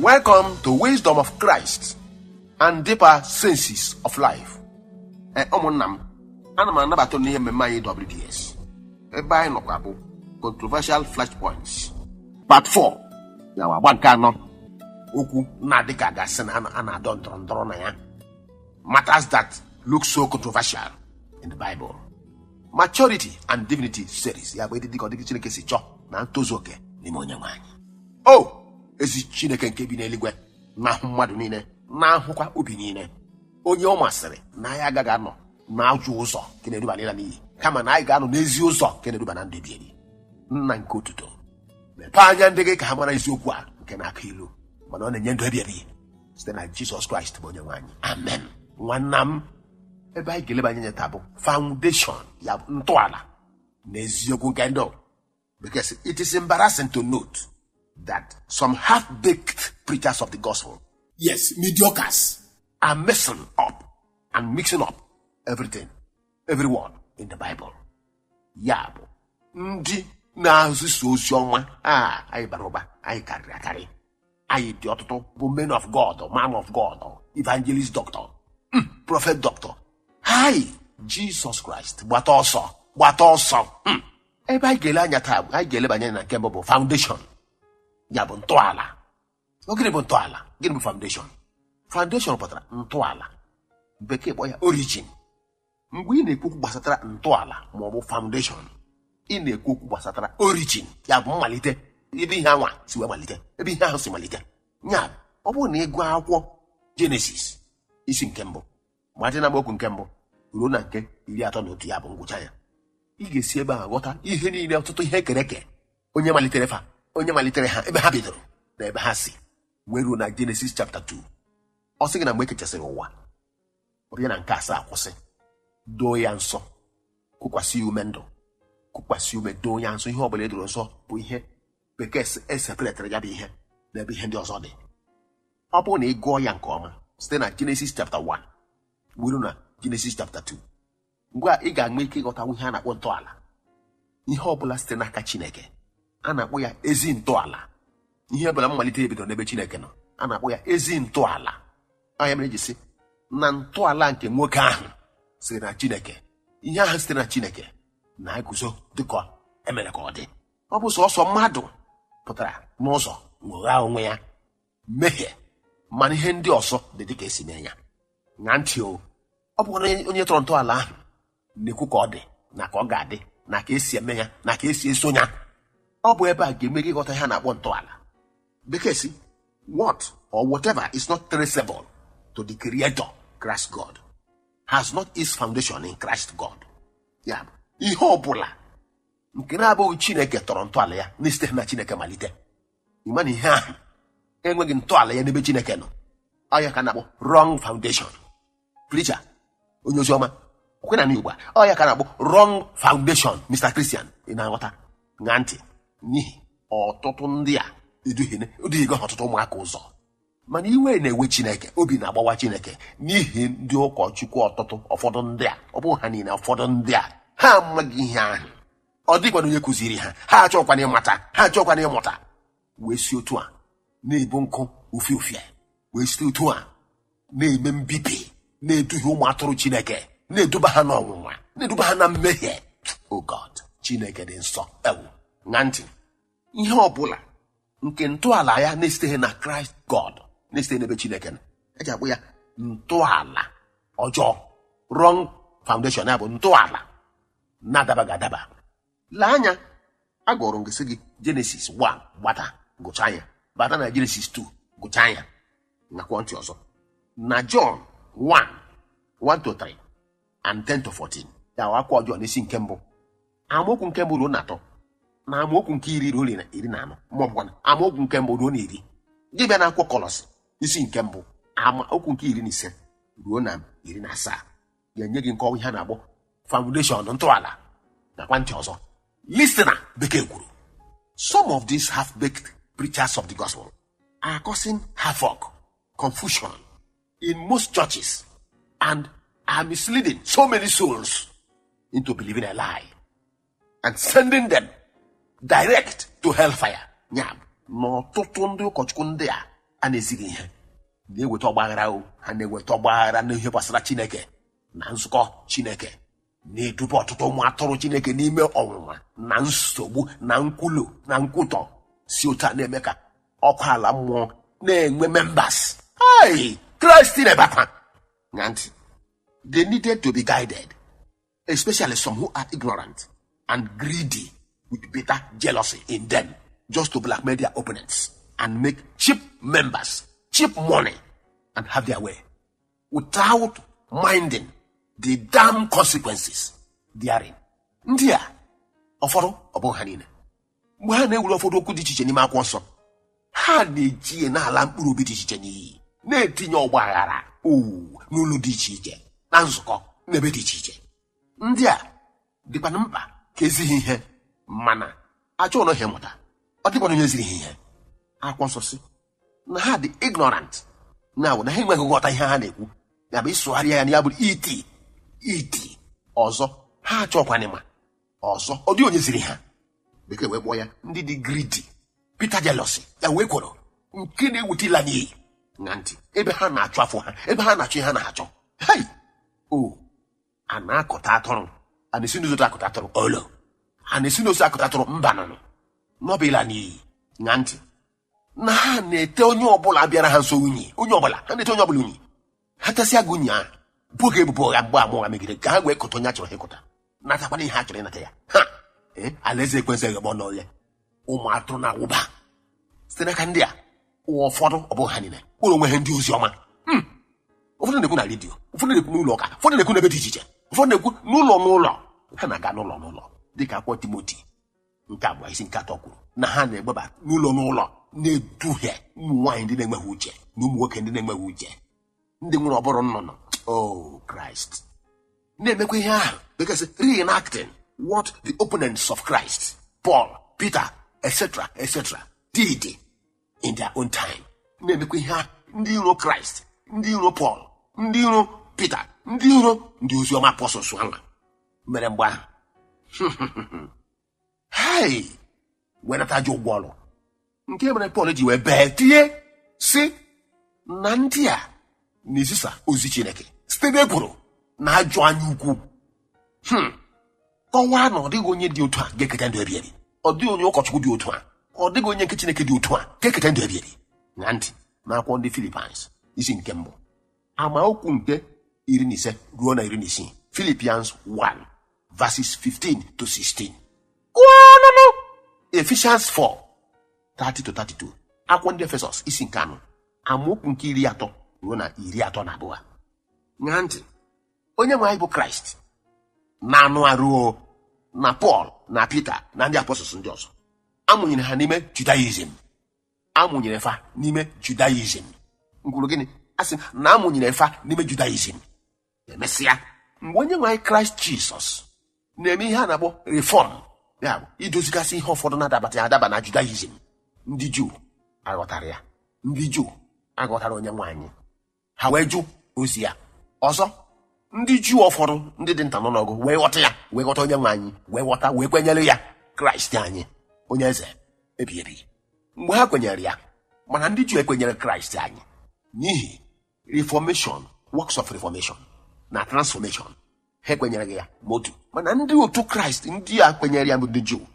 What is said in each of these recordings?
Welcome to Wisdom of Christ and Deeper Senses of Life. Ụmụnna m, ana m anabata n'ihe mmemme anyị WDS. Ebe anyị nọkwa bụ Controversial Flashpoints Part 4. Ya agba nke anọ. Okwu na-adị ka gasị na a na-adọ ndọrọndọrọ na ya. Matters that look so controversial in the Bible. Maturity and Divinity Series. Ya bụ ịdị dịka ọ dịka Chineke si chọọ na ntozu oke n'ime Onyenwe anyị. Ezi Chineke nke bi n'eluigwe na-ahụ mmadụ niile, na-ahụkwa obi niile. Onye ọ masịrị na anyị agaghị anọ n'ajọ ụzọ nke na-eduba n'ịla n'iyi, kama na anyị ga-anọ n'ezi ụzọ nke na-eduba na ndụ ebighị ebi. Nna nke otuto, mepee anya ndị gị ka ha mara eziokwu a nke na-akụ ilu, mana ọ na-enye ndụ ebighị ebi site na Jizọs Kraịst bụ Onyenwe anyị. Amen. Nwanna m, ebe anyị ga-eleba anya taa bụ foundation, ya bụ ntọala na eziokwu nke ndụ. Because it is embarrassing to note that some half-baked preachers of the gospel, yes, mediocres, are messing up and mixing up everything, every word in the Bible. Ya bụ ndị na-azụso ozi ọma, anyị bara ụba, anyị karịrị akarị. Anyị dị ọtụtụ bụ men of God, man of God, evangelist doctor, prophet doctor. Hi, Jesus Christ, gbata ọsọ. Ebe anyị ga-ele anya taa, anyị ga-eleba anya na nke mbụ bụ foundation. Ya bụ ntọala. Gịnị bụ ntọala? Gịnị bụ foundation? Foundation pụtara ntọala. Bekee kpọ ya origin. Mgbe ị na-ekwu okwu gbasatara ntọala ma ọ bụ foundation, ị na-ekwu okwu gbasatara origin, ya bụ mmalite, ebe ihe anwa si wee malite, ebe ihe ahụ si malite. Ya ọ bụrụ na ịgụ akwụkwọ Genesis isi nke mbụ, malite na okwu nke mbụ ruo na nke 31, ya bụ ngwụcha ya, ị ga-esi ebe a ghọta ihe niile, ọtụtụ ihe kere eke, onye malitere ha, ebe ha bidoro na ebe ha si wee ruo na Genesis chapter 2. Ọ sị gị na mgbe ekechasịrị ụwa, ọ bịa na nke 7 kwụsị, doo ya nsọ, kụkwasị ume ndụ, kụkwasị ume, doo ya nsọ. Ihe ọ bụla edoro nsọ bụ ihe Bekee esepụletara ya bụ ihe n'ebe ihe ndị ọzọ dị. Ọ bụrụ na ị gụọ ya nke ọma site na Genesis chapter 1 were na Genesis chapter 2, ngwa ị ga-enwe ike ịghọta ihe a na-akpọ ntọala. Ihe ọ bụla site n'aka Chineke a na-akpọ ya ezi ntọala. Ihe ọbụla mmalite ebido n'ebe Chineke nọ, a na-akpọ ya ezi ntọala. Anya mere ji sị na ntọala nke nwoke ahụ site na Chineke, ihe ahụ site na Chineke na-eguzo dịka emere ka ọ dị. Ọ bụ sọsọ mmadụ pụtara n'ụzọ nwegha onwe ya, mmehie, mana ihe ndị ọzọ dị dịka esi mee ya. Ṅaa ntị o, ọ bụ onye tọrọ ntọala ahụ na-ekwu ka ọ dị na ka ọ ga-adị na ka esi eme ya na ka esi eso ya. Ọ bụ ebe a ga-eme gị ịghọta ihe a na-akpọ ntọala. Bekee si what or whatever is not traceable to the Creator, Christ God, has not its foundation in Christ God. Ya bụ ihe ọ bụla nke na-abụghị Chineke tọrọ ntọala ya n'isite na Chineke malite, ịma na ihe ahụ enweghị ntọala ya n'ebe Chineke nọ. Ọ ya ka na-akpọ wrong foundation. Preacher, onye ozi ọma, okwe na n'Igbo, ọ ya ka na-akpọ wrong foundation. Mr. Christian, ị na-aghọta? Ṅaa ntị, n'ihi ọtụtụ ndị a eduhigo ọtụtụ ụmụaka ụzọ, mana iwe na-ewe Chineke, obi na-agbawa Chineke n'ihi ndị ụkọchukwu ọtụtụ. Ụfọdụ ndị a, ọ bụghị ha niile, ụfọdụ ndị a ha amaghị ihe ahụ. Ọ dịkwana onye kụziri ha, ha achọkwana ịmụta, wee si otu a na-ebu nkụ ufie, wee si otu a na-eme mbibi, na-eduhie ụmụ atụrụ Chineke, na-eduba ha n'ọnwụnwa, na-eduba ha na mmehie. Oh God, Chineke dị nsọ. Ṅaa ntị, ihe ọbụla nke ntọala ya na-esiteghị na Christ God, na-esite n'ebe Chineke nọ, eji akpọ ya ntọala ọjọọ, wrong foundation. Ya bụ ntọala na-adabaghị adaba. Lee anya, agụrụ m gị Genesis 1 gbata gụchaa ya, bata na Genesis 2 gụchaa ya, nakwa ntị ọzọ na John 1:1-3 and 10-14. Ya akwụkwọ John isi nke mbụ, amaokwu nke mbụ ruo na 3, na amaokwu nke 10 ruo na 14, ma ọ bụkwa amaokwu nke mbụ ruo na 10. Gị bịa na akwụkwọ Kọlọs isi nke mbụ, amaokwu nke 15 ruo na 17, ga-enye gị nkọwa ihe a na-akpọ foundation, ntọala, nakwa ntị ọzọ. Listener, Bekee kwuru, some of these half-baked preachers of the gospel are causing havoc, confusion in most churches, and are misleading so many souls into believing a lie and sending them direct to hellfire. Ya n'ọtụtụ ndị ụkọchukwu ndị a a na-ezighị ihe na-eweta ọgbaghara ha na-eweta ọgbaghara n'ihe gbasara Chineke na nzukọ Chineke, na-eduba ọtụtụ ụmụ atụrụ Chineke n'ime ọnwụnwa na nsogbu na nkwulu na nkwutọ, si otu a na-eme ka ọkụ ala mmụọ na-enwe members. Christ na-ebakwa na ntị. They needed to be guided, especially some who are ignorant and greedy with bitter jealousy in them, just to blackmail their opponents and make cheap members, cheap money, and have their way, without minding the damn consequences therein. Ndị a ụfọdụ ọ bụ ha niile mgbe ha na-ewere ụfọdụ okwu dị iche iche n'ime akwụkwọ nsọ, ha na-eji n'ala mkpụrụ obi dị iche iche n'iyi, na-etinye ọgba aghara n'ụlọ dị iche iche na nzukọ n'ebe dị iche iche. Ndị a dịkwana mkpa ka ezighị ihe, mana achọghị ihe mụta, ọ dịkwana onye ziri ihe. Akwụkwọ nsọ sị na ha dị ignorant, na ha enweghị nghọta ihe ha na-ekwu, ya bụ ịsụgharịa ya na ya bụrụ iti ọzọ. Ha achọkwana ma ọzọ ọ dị onye ziri ha. Bekee wee kpọọ ya ndị dị greedy, bitter jealousy, ya wee kworo nke na-ewute ịla n'iyi na ntị, ebe ha na-achụ afọ ha, ebe ha na-achụ ihe ha na-achọ. A na-akọta atụrụ, a na-esi n'ụzọ akọta atụrụ olo, a na-esi n'osi akọta atụrụ mba nụnụ n'ọbụ ịla n'iyi na ntị. Na ha na-ete onye ọbụla bịara ha nso unyi, onye ọbụla ha na-ete onye ọbụla unyi. Ha tesịa gị unyi ahụ bụga ebubo ụgha mgbe amụgha megide ka ha wee kọta onye achọrọ ha ịkọta, natakwana ihe ha chọrọ ịnata ya. Alaeze ekwensu eghegbe n'ọlịa ụmụ atụrụ na-awụba site n'aka ndị a. Ụfọdụ ọ bụghị ha niile kpụrụ onwe ha ndị ozi ọma. Ụfọdụ na-ekwu na redio, ụfọdụ na-ekwu n'ụlọ ụka, ụfọdụ na-ekwu n'ebe dị iche iche, ụfọdụ na-ekwu n'ụlọ. Ha na-aga n'ụlọ dịka akwụkwọ Timoti nke 2:3 kwuru na ha na-egbeba n'ụlọ na-eduhie ụmụ nwaanyị ndị na-enweghị uche na ụmụ nwoke ndị na-enweghị uche, ndị nwere ọbụrụ nnụnụ. Christ na-emekwa ihe ahụ, because reenacting what the opponents of Christ, Paul, Peter, etc., did in their own time. Na-emekwa ihe ahụ ndị iro Christ, ndị iro Paul, ndị iro Peter, ndị iro ndị oziọma apọstọls ahụ mere mgbe ahụ. Wenata ji ụgwọ ọrụ nke mere Paul ji wee bee tie si na ndị a na-ezisa ozi Chineke site n'ekworo na ajọ anya ukwu. Kọwaa na ọ dịghị onye dị otu a ga-eketa ndụ ebighị ebi. Ọ dịghị onye ụkọchukwu dị otu a, ọ dịghị onye nke Chineke dị otu a ga-eketa ndụ ebighị ebi. Na ntị n'akwụkwọ ndị Philippines isi nke 1 amaokwu nke 15 ruo na 16. Philippians 1:15-16. Ephesians 4:30-32. Akwụkwọ ndị Efesọs isi nke 4 amaokwu nke 30 ruo na 32. Na ntị onye nwe anyị bụ Kraịst na anụ arụ na Paul na Peter na ndị apọstọls ndị ọzọ amụnyere ha n'ime Judaism, amụnyere fa n'ime Judaism. Ngwuru gịnị? Asị na amụnyere fa n'ime Judaism. Emesịa mgbe onye nwe anyị Kraịst Jizọs na-eme ihe a na-akpọ reform, ya bụ idozigasị ihe ụfọdụ na-adaba na Judaism, ndị Juu aghọtara ya, ndị Juu aghọtara onye nwe anyị, ha wee jụ ozi ya ọzọ. Ndị Juu ụfọdụ ndị dị nta n'ọnụọgụ wee ghọta ya, wee ghọta onye nwe anyị, wee ghọta wee kwenyere ya Kraịst anyị onye eze ebighị ebi. Mgbe ha kwenyere ya, mana ndị Juu ekwenyere Kraịst anyị n'ihi reformation, works of reformation na transformation. Ha ekwenyere ya motu, mana ndị otu Kraịst ndị a kwenyere ya bụ ndị Juu,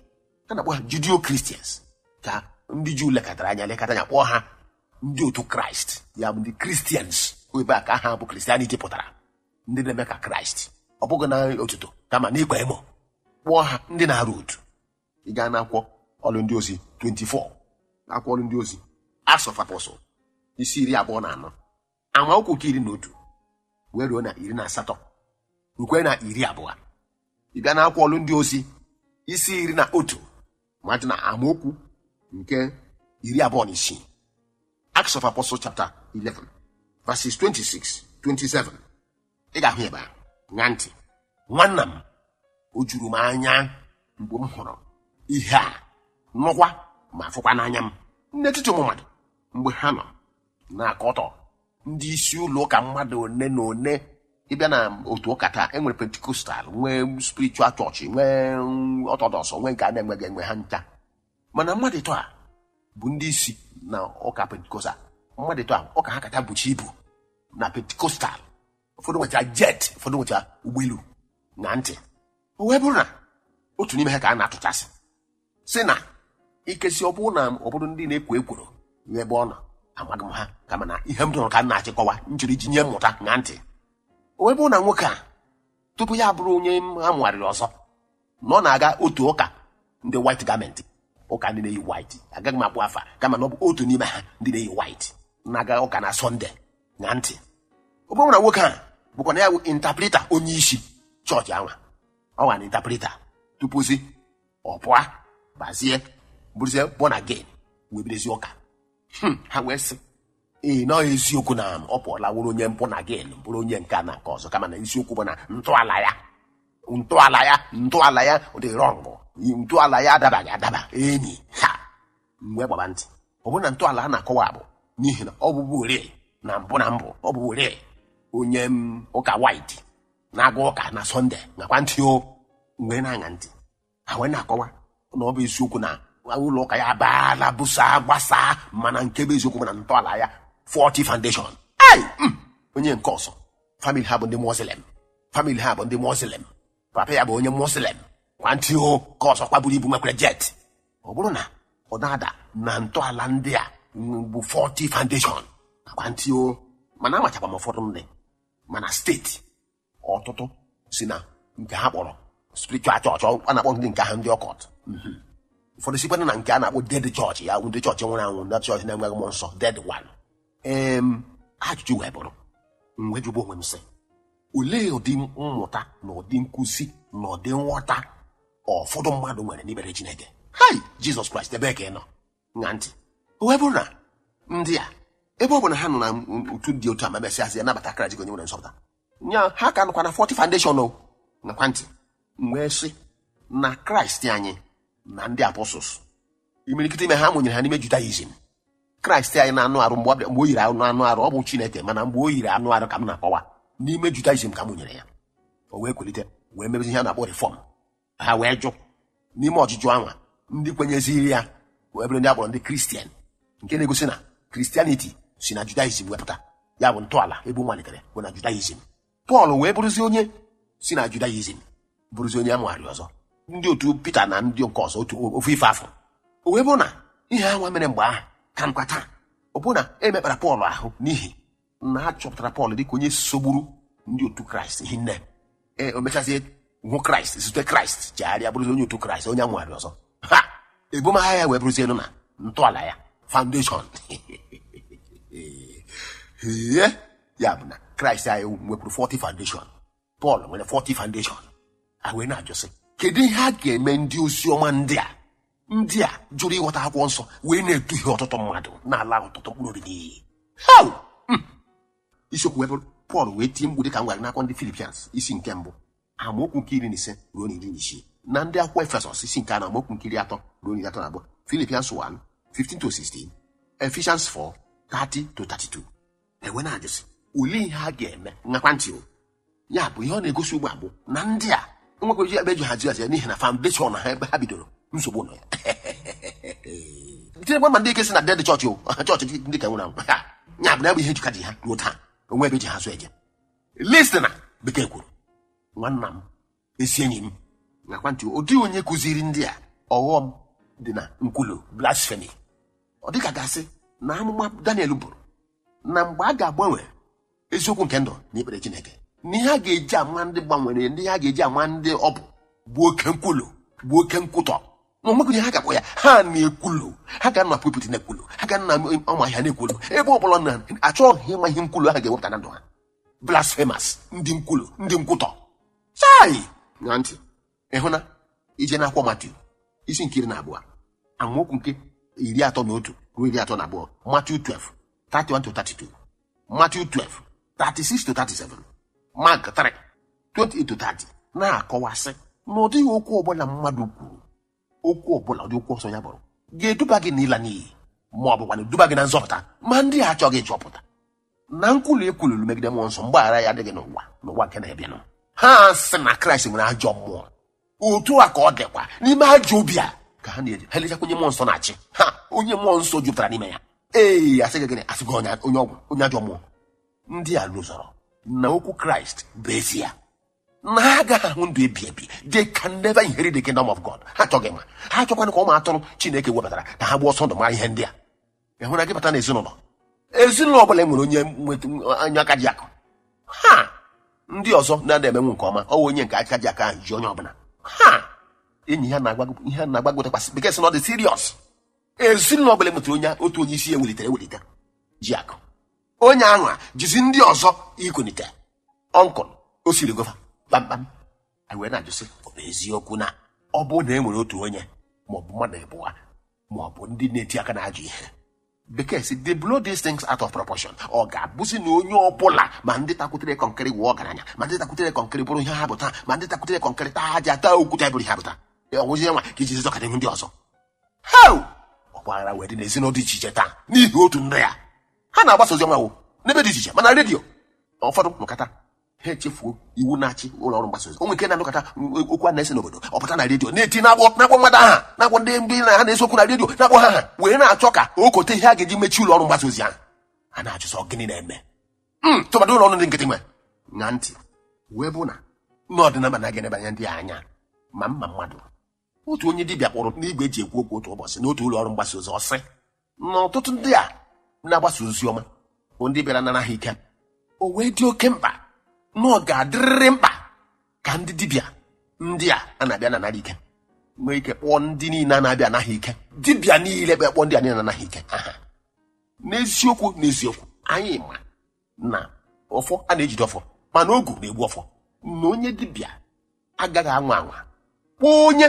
a na-akpọ ha Judeo-Christians. Ka ndị Juu lekọtara anya kpọọ ha ndị otu Kraịst, ya bụ ndị Christians. Ebe a ka ha bụ Christianity pụtara, ndị na-eme ka Kraịst, ọ bụghị na otuto kama n'ikwa emo. Kpọọ ha ndị na-arụ otu. Ị gaa n'akwụkwọ Ọrụ Ndị Ozi 24, akwụkwọ Ọrụ Ndị Ozi Acts of Apostles isi 24 amaokwu nke 11 wee ruo na 18 rukwe na 20. Ị bịa n'akwụkwọ Ọrụ Ndị Ozi isi 11 madị na amaokwu nke 26. Acts of Apostles chapter 11 verses 26-27. Ị ga-ahụ ebe a. Nya ntị nwanna m, o juru m anya mgbe m hụrụ ihe a, nụkwa ma fụkwa n'anya m n'etiti ụmụ mmadụ mgbe ha nọ na-akọtọ ndị isi ụlọ ụka mmadụ one na one. Ịbịa na otu ụka taa enwere Pentikostal, nwee spiritual church, nwee Orthodox, nwee nke a na-enweghị enwe ha ncha. Mana mmadụ ịtọ a bụ ndị isi na ụka Pentikostal, mmadụ eto ahụ ọ ka ha kacha bụchi ibu na Pentikọstal. Ụfọdụ nwechara jet, ụfọdụ nwechara ụgbọelu na ntị. O wee bụrụ na otu n'ime ha ka a na-atụchasị sị na ikesi ọ bụrụ na obodo ndị na-ekwo ekworo ebe ọ nọ amaghị m ha kama na ihe m dụrụ ka m na-achịkọwa njiri iji nye mmụta na ntị. O wee bụrụ na nwoke a tupu ya bụrụ onye a mụgharịrị ọzọ na ọ na-aga otu ụka ndị white garment, ụka ndị na-eyi white, agaghị m akpụ afa kama na ọ bụ otu n'ime ha ndị na-eyi white na-aga ụka na Sọnde na ntị. Ọ bụrụ na nwoke a bụkwa na ya bụ intapreta onye isi chọọchị ahụ, ọ nwa na intapreta tupu si ọ pụa bazie bụrụzie born again wee bidezi ụka. Ha wee sị ee na eziokwu na ọ pụọla wụrụ onye born again bụrụ onye nke a na nke ọzọ, kama na isiokwu bụ na ntọala ya dị rọngụ, ntọala ya adabaghị adaba. Enyi ha mgbe gbaba ntị, ọ bụrụ na ntọala a na-akọwa bụ n'ihi na ọ bụbụ ore na mbụ ọ bụbụ ore onye ụka white na-aga ụka na Sọnde nakwa ntị o mgbe na-aṅa ntị, ha wee na-akọwa na ọ bụ eziokwu na ụlọ ụka ya baala bụsa gbasaa, mana nke bụ eziokwu bụ na ntọala ya 40 foundation. Onye nke ọzọ famili ha bụ ndị Muslim, papa ya bụ onye Muslim kwa ntị o ka ọzọ kpaburu ibu nwekwara jet. Ọ bụrụ na ọ na-ada na ntọala ndị a bụ 40 foundation kwa ntị o, mana amachakwa m ụfọdụ ndị mana steeti ọtụtụ si na nke ha kpọrọ spiritual church, a na-akpọ ndị nke ha ndị ọkọt. Ụfọdụ sikwana na nke a na-akpọ dead church, ya ndị chọọchị nwere anwụ, ndị chọọchị na-enweghị mmụọ nsọ, dead one. Ajụjụ wee bụrụ mgbe jụbụ onwe m sị, olee ụdị mmụta na ụdị nkụzi na ụdị nghọta ụfọdụ mmadụ nwere n'ibere Chineke? Jizọs Kraịst ebe ka ị nọ ṅa ntị. O wee bụrụ na ndị a ebe ọ bụ na ha nọ na otu dị otu a ma mesịasị ya nabata Kraịst onye nwere nsọpụta nya, ha ka nọkwa na 40 foundation o nakwa ntị. Mgbe sị na Kraịst anyị na ndị apọstọs imirikite ime ha mụnyere ha n'ime Judaism. Kraịst anyị na anụ arụ mgbe o yiri anụ arụ ọ bụ Chineke, mana mgbe o yiri anụ arụ ka m na-akọwa n'ime Judaism ka mụnyere ya. O wee kwalite wee mebezi ihe a na-akpọ reform. Ha wee jụ n'ime ọjụjụ anwa ndị kwenyeziri ya wee bụrụ ndị akpọrọ ndị Kristian, nke na-egosi na Christianity si na Judaism wepụta, ya bụ ntọala ebe malitere bụ na Judaism. Pọl wee bụrụzi onye si na Judaism bụrụzi onye amụgharị ọzọ, ndị otu Pita na ndị nke ọzọ ofu ife afọ. O wee bụrụ na ihe anwa mere mgbe ahụ ka nkwa taa, ọ bụ na emekpara Pọl ahụ n'ihi na ha chọpụtara Pọl dịka onye sogburu ndị otu Kraịst hinne. O mechazie hụ Kraịst, zute Kraịst, chegharịa bụrụzi onye otu Kraịst, onye amụgharị ọzọ. Ebumagha ya wee bụrụzie elu na ntọala ya foundation. Ya bụ na Kraịst anyị nwepụrụ 40 foundation, Pọl nwere 40 foundation. A wee na-ajụsị kedu ihe a ga-eme ndị ozi ọma ndị a jụrụ ịghọta akwụkwọ nsọ wee na-eduhie ọtụtụ mmadụ n'ala ọtụtụ mkpụrụ obi n'iyi. Isiokwu wee bụrụ Pọl wee tie mkpu dịka m gwara n'akwụkwọ ndị Filipians isi nke mbụ amaokwu nke 15 ruo na 16, na ndị akwụkwọ Efesọs isi nke a na amaokwu nke 3 ruo na 32, Philippians 1:15-16, Ephesians 4:30-32. Ewe na-ajụsị olee ihe a ga-eme nakwa ntị o. Ya bụ ihe ọ na-egosi ugbu a bụ na ndị a nwekwaji ebe eji hazi n'ihi na foundation ha ebe ha bidoro nsogbu nọ ya. Tinyekwa ma ndị ike si na dead church o, chọọchị ndị ka nwere anwụ. Ya bụ na ebe ihe njikọ dị ha ruo taa onwe ebe eji ha so eje. Listen, bekee kwuru nwanna m, esi enyi m nakwa ntị, ụdị onye kụziri ndị a ọghọm dị na nkwulu, blasphemy. Ọ dịka gasị na amụma Daniel bụrụ na mgbe a ga-agbanwe eziokwu nke ndụ na ikpere Chineke, n'ihe a ga-eji ama ndị gbanwere, ndị ha ga-eji ama ndị ọ bụ oke nkwulu, bụ oke nkwụtọ. Na onwekwere ha ga-akpọ ya, ha na-ekwulu, ha ga na pulpit na-ekwulu, ha ga na ọma ihe na-ekwulu, ebe ọ bụla na achọghị ịma ihe nkwulu ha ga-ewepụta na ndụ ha. Blasphemous, ndị nkwulu, ndị nkwụtọ. Chai na ntị ịhụ na ije na-akwọ Matiu isi nke 12 amaokwu nke 31 ruo 32, Matthew 12:31-32, Matthew 12:36-37, Mark 3:28-30, na-akọwasị na ọ dịghị okwu ọbụla mmadụ kwuru, okwu ọbụla ụdị okwu ọsọ ya bụrụ ga-eduba gị n'ịla n'iyi ma ọ bụkwa na eduba gị na nzọpụta, ma ndị a achọghị ịchọpụta na nkwulu ekwuluru megide mmụọ nsọ mgbaghara ya adịghị n'ụwa nke na-ebianụ. Ha sị na Kraịst nwere ajọ mmụọ, otu a ka ọ dịkwa n'ime ajọ obi a ka ha na-eji ha lechakwa onye mmụọ nsọ na-achị ha, onye mmụọ nsọ jupụtara n'ime ya. asị gị gịnị, asị gị onye ọgwụ onye ajọ mmụọ. Ndị a lụzọrọ na okwu Kraịst bụ ezi ya, na ha agaghị ahụ ndụ ebi ebi. They can never inherit the kingdom of God. Ha achọghị ma ha achọkwana ka ụmụ atụrụ Chineke webatara ka ha gba ọsọ ndụ mara ihe ndị a. Ịhụ na gị bata na ezinụlọ ọbụla nwere onye anya aka ji akụ. Ha ndị ọzọ na-emenwu nke ọma, ọ onye nke aka ji aka ahụ ji onye ọbụla. Ha enyi ha na-agbagwotakwasị bekee sị na ọ dị serious. Ezinụlọ ọbụla nwetara onye otu onye isi ewelite ji akụ. Onye ahụ a jizi ndị ọzọ ikonite ọnkụl o siri gova kpamkpam. Anyị wee na-ajụsị, ọ bụ eziokwu na ọ bụ na e nwere otu onye maọbụ mmadụ abụọ maọbụ ndị na-eti aka na-ajụ ihe, bekee sị they blow these things out of proportion. Ọ ga-abụzi na onye ọbụla, ma ndị takwutere kọnkịrị wụọ ọgaranya, ma ndị takwutere kọnkịrị bụrụ ihe ha bụ taa, ma ndị takwutere kọnkịrị taa aja taa okwute bụrụ ihe ha bụ taa, ọgwụzie nwa ka iji zọkara ihu ndị ọzọ. Ọgbaghara wee dị n'ezinụlọ dị iche iche taa n'ihi otu nne ya. Ha na-agbasa ozi ọma wụ n'ebe dị iche iche, mana redio ụfọdụ nọkọta ha echefuo iwu na-achị ụlọ ọrụ mgbasa ozi. Onwe nke na-anọkọta okwu a na-ese n'obodo ọpụta na redio na-eti na-akpọ mmadụ aha, na-akpọ ndị na ha na-ese okwu na redio, na-akpọ ha wee na-achọ ka okote ihe a ga-eji mechi ụlọ ọrụ mgbasa ozi ahụ. Ha na-ajụsọ gịnị na-eme tụmadụ ụlọ ọrụ ndị nkịtị nwe na ntị wee bụ na n'ọdịnaba na-aga n'ebe anya ndị anya ma mma mmadụ. Otu onye dibịa kpọrọ n'igwe eji ekwu okwu otu ụbọchị n'otu ụlọ ọrụ mgbasa ozi, ọsị na ọtụtụ ndị a na-agbasa ozi ọma bụ ndị bịara nara ha ike. O wee dị oke mkpa na ọ ga-adịrịrị mkpa ka ndị dibịa ndị a na-abịa nanara ike nwee ike kpọọ ndị niile a na-abịa anaghị ike. Dibịa niile bịa kpọọ ndị a niile anaghị ike. N'eziokwu anyị ma na ọfọ a na-ejide ọfọ, mana ogu na-egbu ọfọ. Na onye dibịa agaghị anwa kpọọ onye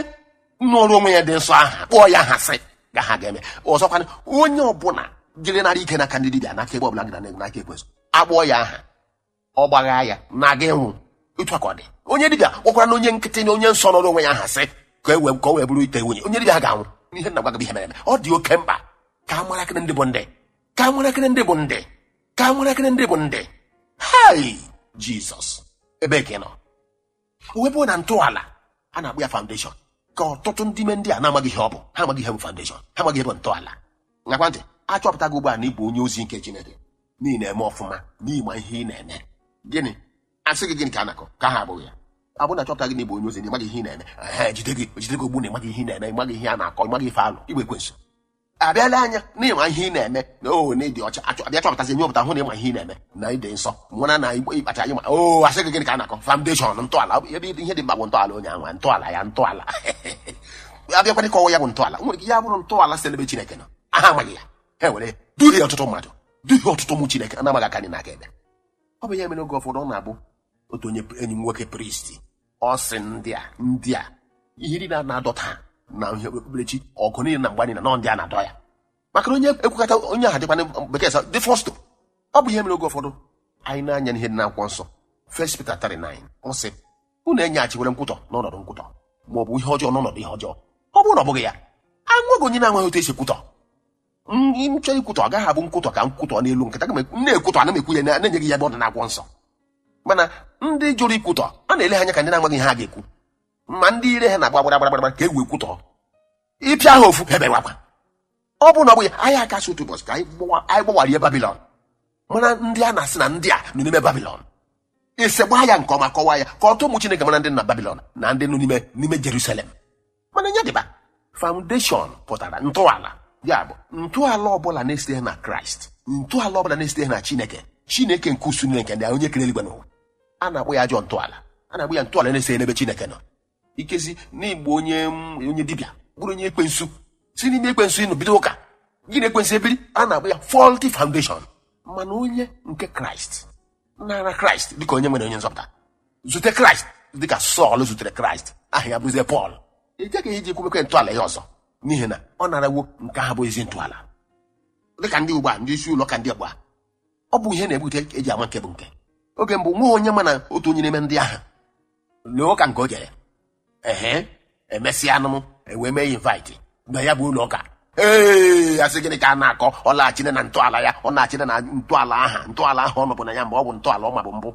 nọrọ onwe ya dị nsọ aha, kpọọ ya aha sị ga ha ga-eme. Ọzọkwana onye ọbụla jiri nara ike n'aka ndị dibịa n'aka ebe ọbụla gị n'aka ekwensu, akpọọ ya aha, ọ gbagha ya na-aga ịnwụ. Otu aka ọ dị onye dibịa kpọkwara na onye nkịtị na onye nsọ nọrọ onwe ya aha sị ka o wee bụrụ ite nwunye, onye dibịa ha ga-anwụ. Ihe nna gwa gị ihe mere eme. Ọ dị oke mkpa ka a mara akịrị ndị bụ ndị, ka a mara akịrị ndị bụ ndị, ka a mara akịrị ndị bụ ndị. Hai Jizọs, ebe ka ị nọ wepụ na ntọala a na-akpọ ya foundation, ka ọtụtụ ndị ime ndị a na-amaghị ihe ọ bụ. Ha amaghị ihe bụ foundation, ha amaghị ihe bụ ntọala. Ngakwa ntị, achọpụtago ugbu a na ịbụ onye ozi nke Chineke, n'ihi na-eme ọfụma, n'ihi ma ihe ị na-eme. Gịnị asị gị gịnị ka a na-akọ ka ha abụghị ya? Abụ na achọpụta gị na ịbụ onye ozi na ịmaghị ihe ị na-eme, jide gị ogbu na ịmaghị ihe ị na-eme, ịmaghị ihe a na-akọ, ịmaghị ife alụ, igbe ekwensu abịala anya na ịma ihe ị na-eme na na ịdị ọcha. Abịa chọpụtazi nye ọpụta hụ na ịma ihe ị na-eme na ịdị nsọ nwụra na ịkpacha anyị ma asị gị gịnị ka a na-akọ? Foundation, ntọala. Ebe ihe dị mkpa bụ ntọala. Onye ahụ ntọala abịakwa dịka ya bụ ntọala. Nwere ike ya bụrụ ntọala site n'ebe Chineke nọ, aha amaghị ya, ha were duhie ọtụtụ mmadụ, duhie ọtụtụ ụmụ Chineke na-amaghị aka anyị n'aka ebe. Ọ bụ ya mere oge ụfọdụ ọ na-abụ otu onye enyi m nwoke pristi ọ sị ndị a ihe niile na-adọta na ihe okpukperechi ọgụ niile na mgba niile na ndị a na-adọ ya, maka na onye ekwukọta onye ahụ dịkwana bekee sa dị fọstụ. Ọ bụ ihe mere oge ụfọdụ anyị na-anya n'ihe dị n'akwụkwọ nsọ 1 Peter 3:9 ọ sị unu enyeghachigwere nkwutọ n'ọnọdụ nkwutọ maọbụ ihe ọjọọ n'ọnọdụ ihe ọjọọ. Ọ bụrụ na ọ bụghị ya, anweghị onye na-amaghị otu esi ekwutọ. Nchọ ikwutọ agaghị abụ nkwutọ ka nkwutọ n'elu nkịta. Aga m na-ekwutọ, ana m ekwu ya na-enyeghị ya ebe ọ dị n'akwụkwọ nsọ. Mana ndị jụrụ ikwutọ a na-ele ha anya ka ndị na-amaghị ihe ha ga-ekwu, ma ndị ire ha na-agba gbaragbara ka e wee kwutọ ịpịa ha ofu ebe wakwa. Ọ bụrụ na ọ bụghị ya, anyị akasị otu ụbọchị ka anyị gbawarie Babilọn. Mana ndị a na-asị na ndị a nọ n'ime Babilọn, ese gbaa ya nke ọma, kọwaa ya ka ọtụ ụmụ Chineke mara ndị na Babilọn na ndị nọ n'ime Jerusalem. Mana nye dịba foundation pụtara ntọala. Ya bụ ntọala ọbụla na-esite na Kraịst, ntọala ọbụla na-esite na Chineke nke usu niile nke ndị onye kere eluigwe n'ụwa, a na-akpọ ya ajọ ntọala. A na-akpọ ya ntọala na-esite n'ebe Chineke nọ. Ikezi n'igbo onye dibịa bụrụ onye ekwensu, si n'ime ekwensu ịnụ bido ụka gị na-ekwensu ebiri, a na-akpọ ya faulty foundation. Mana onye nke Kraịst nara Kraịst dịka onye nwere onye nzọpụta, zute Kraịst dịka Sọl zutere Kraịst, aha ya bụzie Pọl. Ejeghị iji kwumekwe ntọala ya ọzọ, n'ihi na ọ narawo nke ha bụ ezi ntọala. Dịka ndị ugbu a, ndị isi ụlọ ka ndị agba, ọ bụ ihe na-ebute eji ama nke bụ nke. Oge mbụ nwa onye mana otu onye n'ime ndị ahụ n'ụka nke o jere, emesịa anụ ewee mee invite na ya bụ ụlọ ụka. Asị gịnị ka a na-akọ? Ọ laghachine na ntọala ya, ọ na-achine na ntọala ahụ ọ nọbụ na ya mgbe ọ bụ ntọala ọ ma bụ mbụ.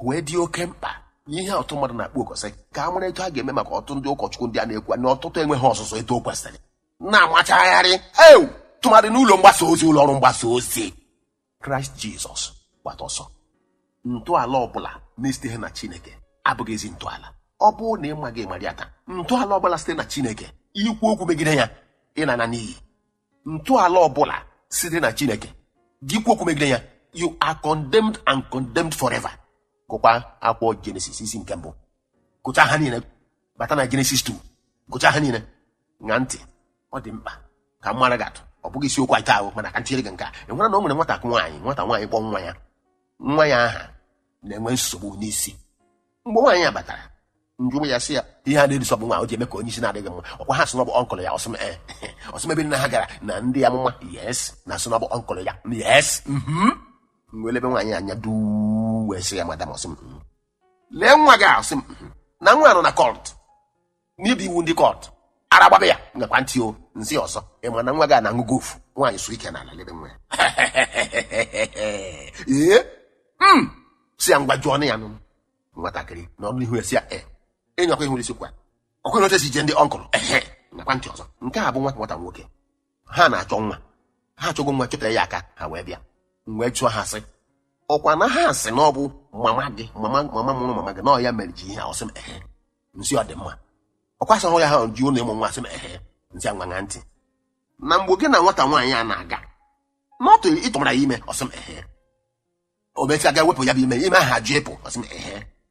Wee dị oke mkpa ihe ọtụ mmadụ na-akpọ okosị ka a mara etu a ga-eme maka ọtụ ndị ụkọchukwu ndị a na-ekwu na ọtụtụ enweghị ọzụzụ etu o kwesịrị. na-amachagharị tụmadị n'ụlọ mgbasa ozi, ụlọ ọrụ mgbasa ozi. Kraịst Jizọs gbata ọsọ. Ntọala ọbụla na-esiteghị na Chineke abụghị ezi ntọala. Ọ bụrụ na ị maghị Mariata, ntọala ọbụla site na Chineke, ikwu okwu megide ya, ị na-ana n'iyi. Ntọala ọbụla site na Chineke, gị ikwu okwu megide ya, you are condemned and condemned forever. Gụkwa akwụkwọ Genesis isi nke mbụ. Gụchaa ha niile. Bata na Genesis 2. Gụchaa ha niile. Ṅaa ntị. Ọ dị mkpa ka mara gị atụ. Ọ bụghị isiokwu anyị taa, mana ka ntịnyere gị nke a. Ị hụrụ na o nwere nwata nwaanyị kpọọ nwa ya. Nwa ya aha na-enwe nsogbu n'isi. Mgbe nwaanyị ya batara, njụwa ya sị ya ihe a na-edisọbụ nwa o ji eme ka onye isi na-adịghị mma. Ọkwa ha sị na ọ bụ ọnkụlụ ya. Ọsịm ebe nna ha gara na ndị amụma. Yes. Na sị na ọ bụ ọnkụlụ ya. Yes. Mgbe elebe nwaanyị anya duu wee sị ya, madam, ọsịm lee nwa gị a. Ọsịm na nwa nọ na kọt, n'ibi iwu ndị kọt ara gbabe ya ngakwa ntị o. Nsị ọzọ ịma na nwa gị a na-aṅụ gofu. Nwaanyị so ike n'ala lebe nwa ya. Si ya ngwa jụọ ọnụ ya nụ. Nwatakịrị n'ọnụ n'ihu ya si ya enyekwa ihu isi kwa ọkwa n'otu esi je ndị ọnkụlụ. Ngakwa ntị ọzọ. Nke a bụ nwata nwoke. Ha na-achọ nwa. Ha achọgo nwa, chọtara ya aka, ha wee bịa. Wee jụọ ha sị, ọkwa na ha sị na ọ bụ mama gị, mama mụrụ mama gị, na ọ ya mere ji ihe a. Ọsị m nsị ọ dị mma. Ọkwa sị hụ ya ha ji ụlọ ịmụ nwa. Sị m nsị a ngwa ntị. Na mgbe gị na nwata nwaanyị a na-aga n'ọtụ ịtụmara ya ime. Ọsị m o mecha ga wepụ ya bụ ime ahụ ajụ ịpụ. Ọsị m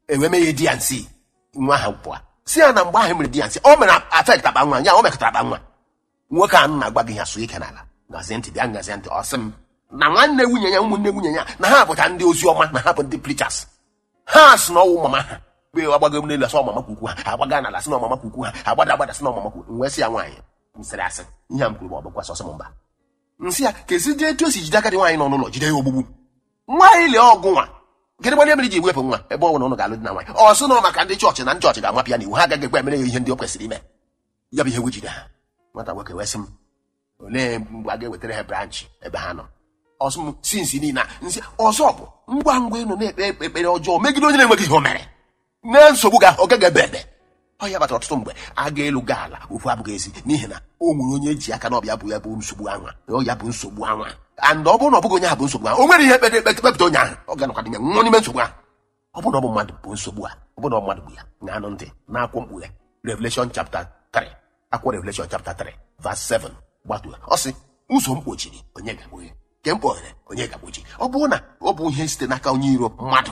enwe mee ya di ya nsị. Nwa ahụ pụọ. Si ya na mgbe ahụ mere di ya nsị, o mere afekt akpa nwa ya, o mekọtara akpa nwa. Nwoke a na-agwa gị ha so ike n'ala. Ngazie ntị, bịa ngazie ntị. Ọsị m na nwanne nwunye ya, ụmụnne nwunye ya, na ha bụcha ndị ozi ọma, na ha bụ ndị preachers. Ha sị na ọwụ mama ha mgbe agbago m n'elu, asị ọmama kwukwu ha, agbaga n'ala sị na ọmama kwukwu ha, agbada sị na ọmama kwukwu. Nwee sị ya nwaanyị nsịrị asị ihe a m kwuru ma ọ bụkwa sọsọ m mba. Nsị ya kezi dị etu o si jide agadi nwaanyị nọ n'ụlọ jide ya ogbugbu. Nwaanyị lee ọgụ nwa gịnị gbanye mere ji wepụ nwa ebe ọ bụrụ na ụnụ ga-alụ di na nwaanyị. Ọ sị na maka ndị chọọchị na ndị chọọchị ga-amapụ ya n'iwu, ha agaghị ekwe emere ya ihe ndị o kwesịrị ime. Ya bụ ihe wejide ha. Nwata nwoke wee sị m olee mgbe a ga-ewetara ha branchị ebe ha nọ. Ọsị m sinsi niile nsị ọzọ bụ ngwa ngwa ịnọ na-ekpe ekpere ọjọọ megide onye na-enweghị ihe o mere. Na nsogbu ga ọ gaghị ebe. Ọ ya batara ọtụtụ mgbe a ga-elu gị ala okwu abụghị ezi, n'ihi na o nwere onye ji aka n'ọbịa bụ ya bụ nsogbu anwa. Ya bụ nsogbu anwa. And ọ bụrụ na ọ bụghị onye ahụ bụ nsogbu ahụ, o nwere ihe ekpepụta onye ahụ, ọ ga-anọkwa ya nwụọ n'ime nsogbu ahụ. Ọ bụrụ na ọ bụ mmadụ bụ nsogbu a, ọ bụrụ na ọ mmadụ bụ ya, na-anụ ntị na-akwụ mkpughe Revelation chapter 3. Akwụkwọ Revelation chapter 3 verse 7 gbatuo. Ọ sị ụzọ mkpochiri onye ga-akpụghe, nke mkpọghere onye ga-akpọchi. Ọ bụrụ na ọ bụ ihe site n'aka onye iro mmadụ,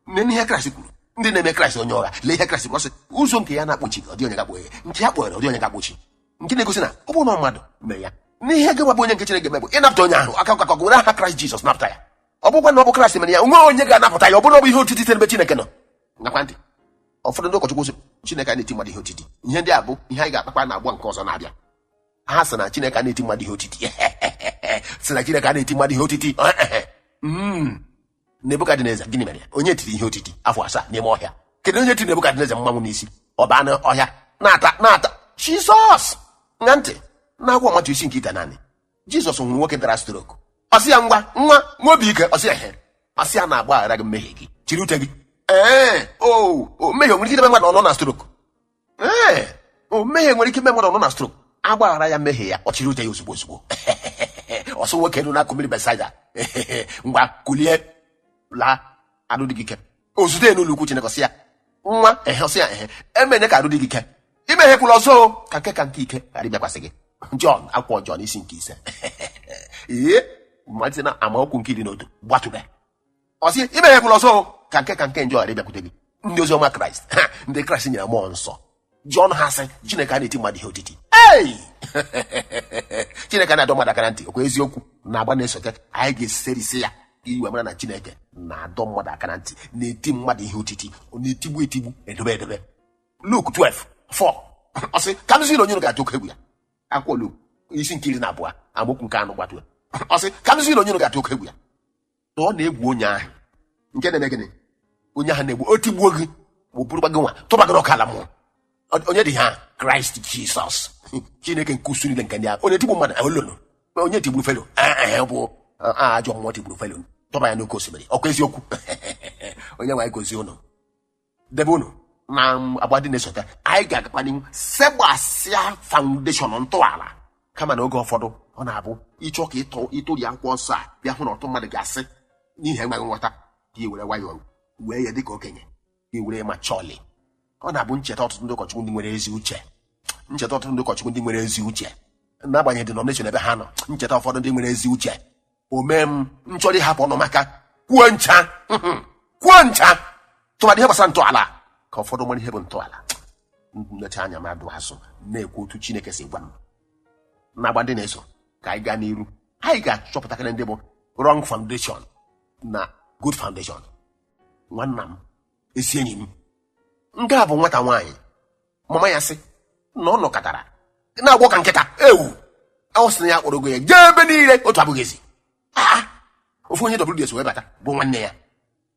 nne ihe Kraịst kwuru, ndị na-eme Kraịst onye ọgha, lee ihe Kraịst kwuru. Ọ sị ụzọ nke ya na-akpọchi ọ dị onye ga-akpọghe, nke ya kpọghere ọ dị onye ga-akpọchi. Nke na-egosi na ọ bụrụ na mmadụ mee ya, n'ihe ga-agbabụ onye nke Chineke eme bụ ịnapụta onye ahụ aka ka gwere aha Kraịst Jizọs napụta ya. Ọ bụkwa na ọ bụ Kraịst mere ya, nwe onye ga-anapụta ya. Ọ bụrụ na ọ bụ ihe otiti n'ebe Chineke nọ. Ngakwa ntị, ụfọdụ ndị ụkọchukwu sị Chineke na-eti mmadụ ihe otiti. Ihe ndị a bụ ihe anyị ga-akpakwa na agba nke ọzọ na-abịa. Ha sị na Chineke na-eti mmadụ ihe otiti. Sị na Chineke na-eti mmadụ ihe otiti. Nebukadneza gịnị mere ya? Onye tiri ihe otiti afọ 7 n'ime ọhịa. Kedu onye tiri Nebukadneza mmanwụ n'isi? Ọ baa n'ọhịa na-ata Jizọs. Nga ntị na-agwa Matu isi nke ite naanị. Jizọs nwụrụ nwoke dara stroke. Ọ sị ya nwa obi ike. Ọ sị ya ọ sị ya na-agbaghara gị mmehie gị, chiri ute gị. Mmehie nwere ike ime mmadụ nọ na stroke. Mmehie nwere ike ime mmadụ nọ na stroke. Agbaghara ya mmehie ya, ọ chiri ute ya ozugbo. Ọsọ nwoke nọ n'akụ mmiri Besaida. Ngwa kulie laa, arụ dị gị ike. Ozute n'ụlọ ukwu Chineke sị ya nwa ọsị ya emene ka arụ dị gị ike. Imehiekwula ọzọ ka nke ike ghara ịbịakwasị gị. Jọn, akwụkwọ Jọn isi nke 5. Malite na amaokwu nke 11 gbatụbe. Ọ sị imehiekwula ọzọ ka nke njọ ghara ịbịakwute gị. Ndị ozi ọma Kraịst, ndị Kraịst nyere mmụọ nsọ. Jọn ha sị Chineke a na-eti mmadụ ihe otiti. Chineke na-adọ mmadụ aka na ntị. Okwa eziokwu na-agba na-esote anyị ga-eserisi ya iwe mara na Chineke na-adọ mmadụ aka na ntị, na-eti mmadụ ihe otiti, ọ na-etigbu edobe. Luke 12:4. Ọ sị ka mziri onye ga-atụ oke egwu ya. Akwụkwọ Luke isi nke 12 amaokwu nke 4 gbatuo. Ọ sị ka mziri onye ga-atụ oke egwu ya. Ọ na-egwu onye ahụ nke na-eme gịnị? Onye ahụ na-egbu otigbuo gị, bụrụkwa gị nwa tụba gị n'ọkala mmụọ. Onye dị ha Kraịst Jizọs, Chineke nke usu niile nke ndị ahụ. Onye tigbu mmadụ ololo, onye tigburu felo bụ ajọ mmụọ tigburu felo, tụba ya n'oke osimiri. Ọkwa eziokwu. Onye nwaanyị gozie ụnụ, debe ụnụ na agba dị na-esote. Anyị ga-agakwa n'ihu segbasịa foundation ntọala kama na oge ụfọdụ ọ na-abụ ịchọ ka ịtụri akwụkwọ nsọ a bịa hụ na ọtụ mmadụ ga-asị n'ihi enweghị nghọta ka i were nwayọọ wee ya dịka okenye ka i were ma chọọlị. Ọ na-abụ ncheta ọtụtụ ndị ụkọchukwu ndị nwere ezi uche, ncheta ọtụtụ ndị ụkọchukwu ndị nwere ezi uche n'agbanyeghị denomination ebe ha nọ, ncheta ụfọdụ ndị nwere ezi uche omee m nchọrọ ịhapụ ọnụ maka kwuo ncha tụmadị ihe gbasara ntọala ka ụfọdụ nwere ihe bụ ntọala. Nlecha anya ma dụ asụ na-ekwu otu Chineke si gwa m na-agba ndị na-eso ka anyị gaa n'iru. Anyị ga-achọpụtakarị ndị bụ wrong foundation na good foundation. Nwanna m, ezi enyi m, nke a bụ nwata nwaanyị mama ya sị na ọ nọkọtara na-agbọ ka nkịta ewu ọ sị na ya kpọrọgo ya jee ebe niile otu abụghị ezi. Ofu onye WDS wee bata bụ nwanne ya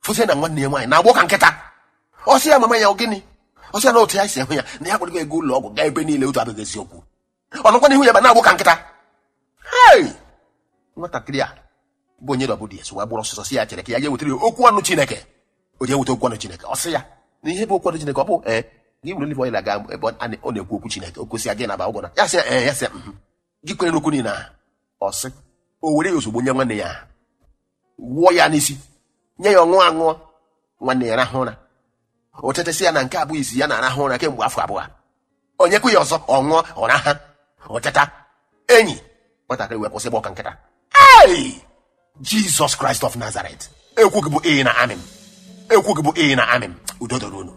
fụsị na nwanne ya nwaanyị na-agbọ ka nkịta. Ọ sị ya mama ya gịnị? Ọ sị ya na otu ya si hụ ya na ya kpọrọgo ego ụlọ ọgwụ gaa ebe niile otu abụghị eziokwu. Ọ nọkwa n'ihu ya ba na-agbọ ka nkịta. Nwatakịrị a bụ onye WDS wee gbụrụ ọsụsọ si ya chere ka ya ga-ewetara okwu ọnụ Chineke. O je weta okwu ọnụ Chineke. Ọ sị ya na ihe bụ okwu ọnụ Chineke ọ bụ gị were olive oil aga ebe ọ na-ekwu okwu Chineke o kwesị gị na aba ụgwọ na ya sị ya sị gị kwere n'okwu niile ahụ. Ọ sị o were ya ozugbo nye nwanne ya wụọ ya n'isi nye ya ọṅụṅụ. Nwanne ya rahụ ụra, o tetesị ya na nke abụghị isi ya na-arahụ ụra kemgbe afọ abụọ. O nyekwa ya ọzọ ọ ṅụọ ọ raha o teta. Enyi nwatakịrị wee kwụsị ịgba ọka nkịta. Jesus Christ of Nazareth, ekwu gị bụ na amen, ekwu gị bụ na amen. Udo dịrị unu.